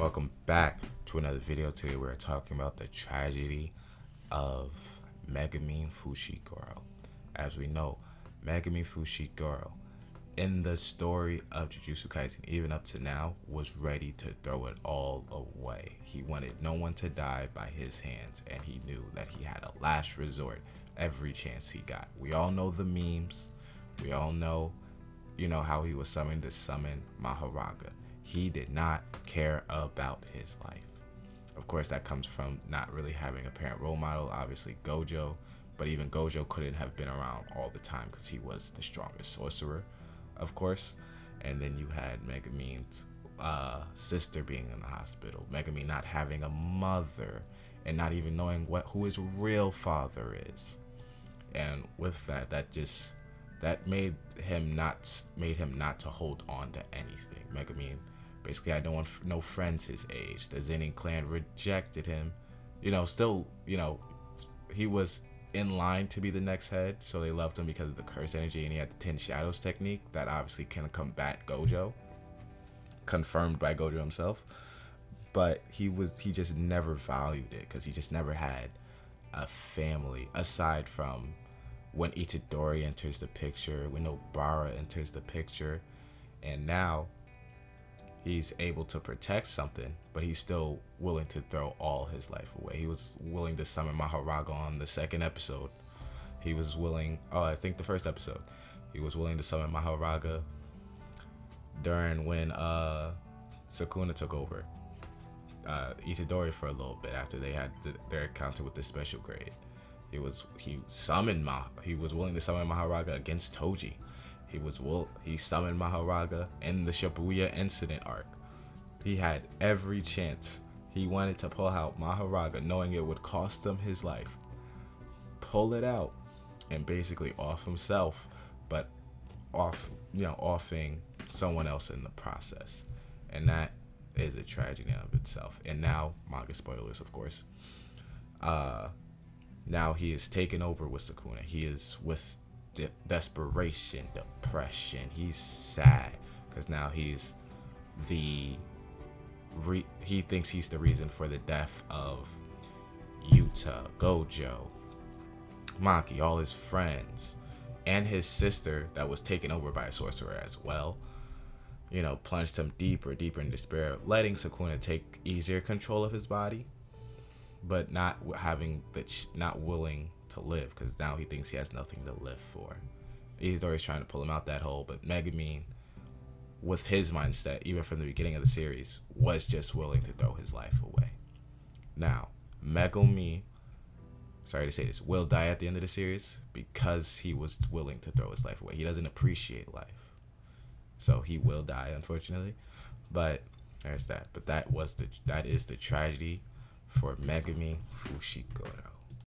Welcome back to another video. Today we're talking about the tragedy of Megumi Fushigoro. As we know, Megumi Fushigoro, in the story of Jujutsu Kaisen, even up to now, was ready to throw it all away. He wanted no one to die by his hands, and he knew that he had a last resort every chance he got. We all know the memes. We all know, how he was summoned to summon Maharaga. He did not care about his life. Of course, that comes from not really having a parent role model, obviously Gojo, but even Gojo couldn't have been around all the time because he was the strongest sorcerer, of course. And then you had Megumi's sister being in the hospital, Megumi not having a mother, and not even knowing who his real father is. And with that made him not to hold on to anything. Megumi basically had no friends his age. The Zenin clan rejected him. He was in line to be the next head, so they loved him because of the curse energy, and he had the 10 shadows technique that obviously can combat Gojo, confirmed by Gojo himself. But he just never valued it because he just never had a family aside from when Itadori enters the picture, when Nobara enters the picture, and now he's able to protect something, but he's still willing to throw all his life away. He was willing to summon Maharaga on the second episode. He was willing, I think the first episode, he was willing to summon Maharaga during when Sukuna took over Itadori for a little bit after they had their encounter with the special grade. He was willing to summon Maharaga against Toji. He summoned Maharaga in the Shibuya incident arc. He had every chance. He wanted to pull out Maharaga, knowing it would cost him his life. Pull it out and basically off himself, but offing someone else in the process. And that is a tragedy of itself. And now, manga spoilers, of course. Now he is taken over with Sukuna. He is with desperation, depression. He's sad because now he thinks he's the reason for the death of Yuta, Gojo, Maki, all his friends, and his sister that was taken over by a sorcerer as well. Plunged him deeper in despair, letting Sukuna take easier control of his body, but not willing to live because now he thinks he has nothing to live for. Itadori's trying to pull him out that hole, but Megumi, with his mindset, even from the beginning of the series, was just willing to throw his life away. Now, Megumi, sorry to say this, will die at the end of the series because he was willing to throw his life away. He doesn't appreciate life, so he will die, unfortunately. But there's that. But that is the tragedy for Megumi Fushigoro.